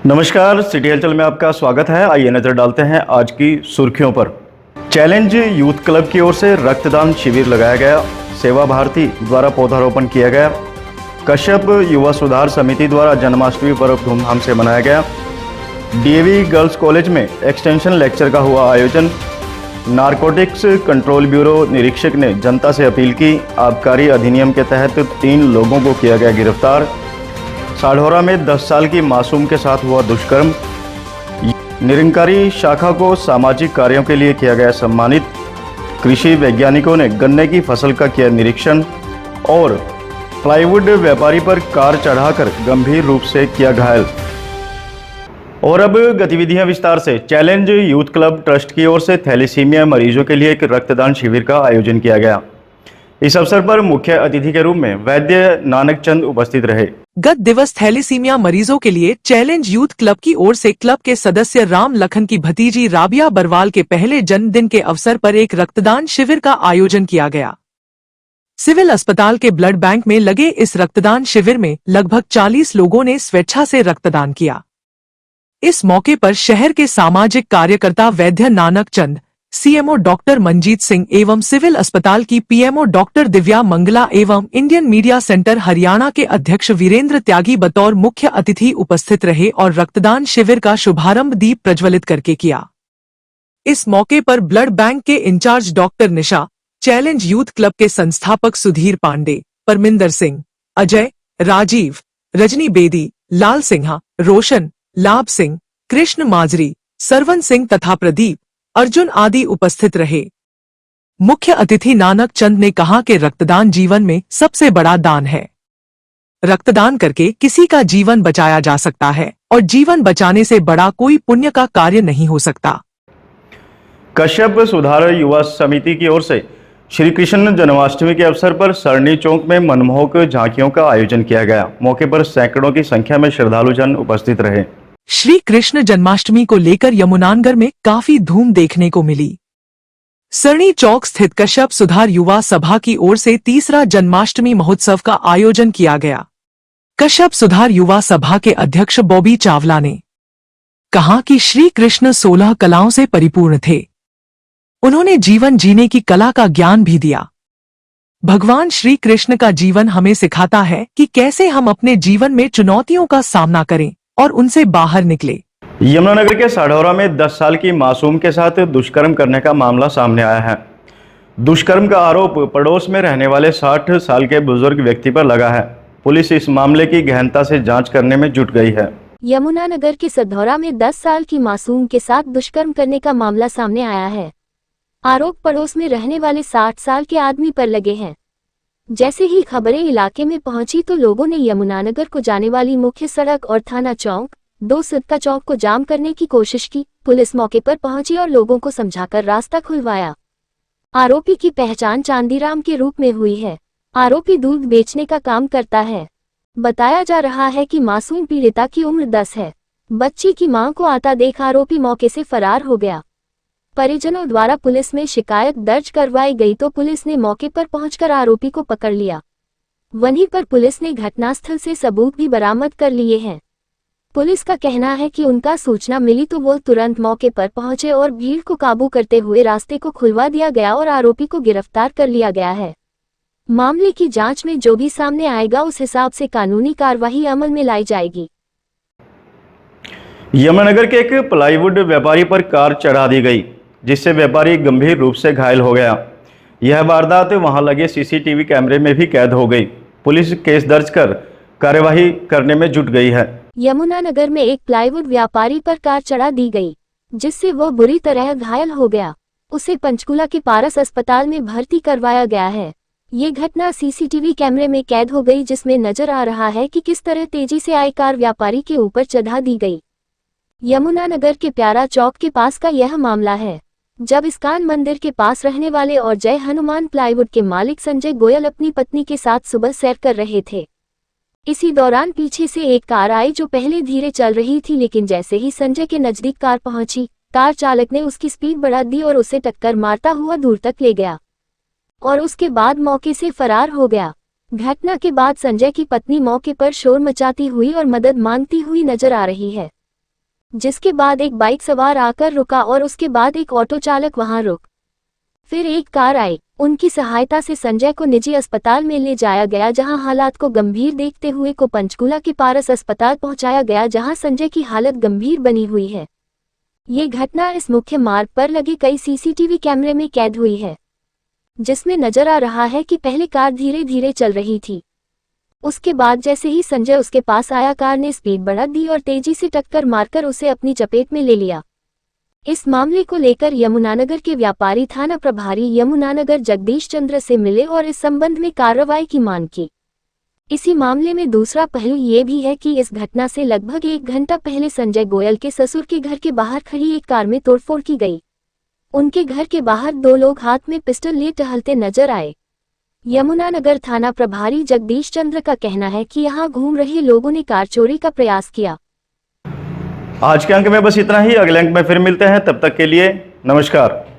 नमस्कार, सिटी हलचल में आपका स्वागत है। आइए नजर डालते हैं आज की सुर्खियों पर। चैलेंज यूथ क्लब की ओर से रक्तदान शिविर लगाया गया। सेवा भारती द्वारा पौधारोपण किया गया। कश्यप युवा सुधार समिति द्वारा जन्माष्टमी पर्व धूमधाम से मनाया गया। डीएवी गर्ल्स कॉलेज में एक्सटेंशन लेक्चर का हुआ आयोजन। नारकोटिक्स कंट्रोल ब्यूरो निरीक्षक ने जनता से अपील की। आबकारी अधिनियम के तहत 3 लोगों को किया गया गिरफ्तार। साढ़ौरा में 10 साल की मासूम के साथ हुआ दुष्कर्म। निरंकारी शाखा को सामाजिक कार्यों के लिए किया गया सम्मानित। कृषि वैज्ञानिकों ने गन्ने की फसल का किया निरीक्षण। और प्लाईवुड व्यापारी पर कार चढ़ाकर गंभीर रूप से किया घायल। और अब गतिविधियां विस्तार से। चैलेंज यूथ क्लब ट्रस्ट की ओर से थैलेसीमिया मरीजों के लिए एक रक्तदान शिविर का आयोजन किया गया। इस अवसर पर मुख्य अतिथि के रूप में वैद्य नानक चंद उपस्थित रहे। गत दिवस थैलेसीमिया मरीजों के लिए चैलेंज यूथ क्लब की ओर से क्लब के सदस्य राम लखन की भतीजी राबिया बरवाल के पहले जन्मदिन के अवसर पर एक रक्तदान शिविर का आयोजन किया गया। सिविल अस्पताल के ब्लड बैंक में लगे इस रक्तदान शिविर में लगभग 40 लोगों ने स्वेच्छा से रक्तदान किया। इस मौके पर शहर के सामाजिक कार्यकर्ता वैद्य नानक चंद, सीएमओ डॉक्टर मंजीत सिंह एवं सिविल अस्पताल की पीएमओ डॉक्टर दिव्या मंगला एवं इंडियन मीडिया सेंटर हरियाणा के अध्यक्ष वीरेंद्र त्यागी बतौर मुख्य अतिथि उपस्थित रहे और रक्तदान शिविर का शुभारंभ दीप प्रज्वलित करके किया। इस मौके पर ब्लड बैंक के इंचार्ज डॉक्टर निशा, चैलेंज यूथ क्लब के संस्थापक सुधीर पांडे, परमिंदर सिंह, अजय, राजीव, रजनी बेदी, लाल सिन्हा, रोशन, लाभ सिंह, कृष्ण माजरी, सरवन सिंह तथा प्रदीप, अर्जुन आदि उपस्थित रहे। मुख्य अतिथि नानक चंद ने कहा कि रक्तदान जीवन में सबसे बड़ा दान है। रक्तदान करके किसी का जीवन बचाया जा सकता है और जीवन बचाने से बड़ा कोई पुण्य का कार्य नहीं हो सकता। कश्यप सुधार युवा समिति की ओर से श्री कृष्ण जन्माष्टमी के अवसर पर सरनी चौक में मनमोहक झांकियों का आयोजन किया गया। मौके पर सैकड़ों की संख्या में श्रद्धालुजन उपस्थित रहे। श्री कृष्ण जन्माष्टमी को लेकर यमुनानगर में काफी धूम देखने को मिली। सरनी चौक स्थित कश्यप सुधार युवा सभा की ओर से तीसरा जन्माष्टमी महोत्सव का आयोजन किया गया। कश्यप सुधार युवा सभा के अध्यक्ष बॉबी चावला ने कहा कि श्री कृष्ण 16 कलाओं से परिपूर्ण थे। उन्होंने जीवन जीने की कला का ज्ञान भी दिया। भगवान श्री कृष्ण का जीवन हमें सिखाता है कि कैसे हम अपने जीवन में चुनौतियों का सामना करें और उनसे बाहर निकले। यमुनानगर के साढ़ौरा में 10 साल की मासूम के साथ दुष्कर्म करने का मामला सामने आया है। दुष्कर्म का आरोप पड़ोस में रहने वाले 60 साल के बुजुर्ग व्यक्ति पर लगा है। पुलिस इस मामले की गहनता से जांच करने में जुट गई है। यमुनानगर के सधौरा में 10 साल की मासूम के साथ दुष्कर्म करने का मामला सामने आया है। आरोप पड़ोस में रहने वाले 60 साल के आदमी पर लगे हैं। जैसे ही खबरें इलाके में पहुंची तो लोगों ने यमुनानगर को जाने वाली मुख्य सड़क और थाना चौक 2 सिद्धा चौक को जाम करने की कोशिश की। पुलिस मौके पर पहुंची और लोगों को समझाकर रास्ता खुलवाया। आरोपी की पहचान चांदीराम के रूप में हुई है। आरोपी दूध बेचने का काम करता है। बताया जा रहा है कि मासूम पीड़िता की उम्र 10 है। बच्ची की मां को आता देख आरोपी मौके से फरार हो गया। परिजनों द्वारा पुलिस में शिकायत दर्ज करवाई गई तो पुलिस ने मौके पर पहुंचकर आरोपी को पकड़ लिया। वहीं पर पुलिस ने घटनास्थल से सबूत भी बरामद कर लिए हैं। पुलिस का कहना है कि उनका सूचना मिली तो वो तुरंत मौके पर पहुंचे और भीड़ को काबू करते हुए रास्ते को खुलवा दिया गया और आरोपी को गिरफ्तार कर लिया गया है। मामले की जांच में जो भी सामने आएगा उस हिसाब से कानूनी कार्यवाही अमल में लाई जाएगी। यमुनानगर के एक प्लाईवुड व्यापारी पर कार चढ़ा दी गई, जिससे व्यापारी गंभीर रूप से घायल हो गया। यह वारदात वहां लगे सीसीटीवी कैमरे में भी कैद हो गई। पुलिस केस दर्ज कर कार्यवाही करने में जुट गई है। यमुनानगर में एक प्लाईवुड व्यापारी पर कार चढ़ा दी गई, जिससे वह बुरी तरह घायल हो गया। उसे पंचकूला के पारस अस्पताल में भर्ती करवाया गया है। ये घटना सीसीटीवी कैमरे में कैद हो गई, जिसमें नजर आ रहा है कि किस तरह तेजी से आई कार व्यापारी के ऊपर चढ़ा दी गई। यमुनानगर के प्यारा चौक के पास का यह मामला है, जब इस्कान मंदिर के पास रहने वाले और जय हनुमान प्लाईवुड के मालिक संजय गोयल अपनी पत्नी के साथ सुबह सैर कर रहे थे। इसी दौरान पीछे से एक कार आई जो पहले धीरे चल रही थी, लेकिन जैसे ही संजय के नजदीक कार पहुंची, कार चालक ने उसकी स्पीड बढ़ा दी और उसे टक्कर मारता हुआ दूर तक ले गया और उसके बाद मौके से फरार हो गया। घटना के बाद संजय की पत्नी मौके पर शोर मचाती हुई और मदद मांगती हुई नजर आ रही है। जिसके बाद एक बाइक सवार आकर रुका और उसके बाद एक ऑटो चालक वहां रुक। फिर एक कार आई। उनकी सहायता से संजय को निजी अस्पताल में ले जाया गया, जहां हालात को गंभीर देखते हुए को पंचकूला के पारस अस्पताल पहुंचाया गया, जहां संजय की हालत गंभीर बनी हुई है। ये घटना इस मुख्य मार्ग पर लगे कई सीसीटीवी कैमरे में कैद हुई है, जिसमें नजर आ रहा है कि पहले कार धीरे धीरे चल रही थी। उसके बाद जैसे ही संजय उसके पास आया, कार ने स्पीड बढ़ा दी और तेजी से टक्कर मारकर उसे अपनी चपेट में ले लिया। इस मामले को लेकर यमुनानगर के व्यापारी थाना प्रभारी यमुनानगर जगदीश चंद्र से मिले और इस संबंध में कार्रवाई की मांग की। इसी मामले में दूसरा पहलू ये भी है कि इस घटना से लगभग 1 घंटा पहले संजय गोयल के ससुर के घर के बाहर खड़ी एक कार में तोड़फोड़ की गई। उनके घर के बाहर 2 लोग हाथ में पिस्टल लिए टहलते नजर आए। यमुनानगर थाना प्रभारी जगदीश चंद्र का कहना है कि यहां घूम रहे लोगों ने कार चोरी का प्रयास किया। आज के अंक में बस इतना ही। अगले अंक में फिर मिलते हैं, तब तक के लिए नमस्कार।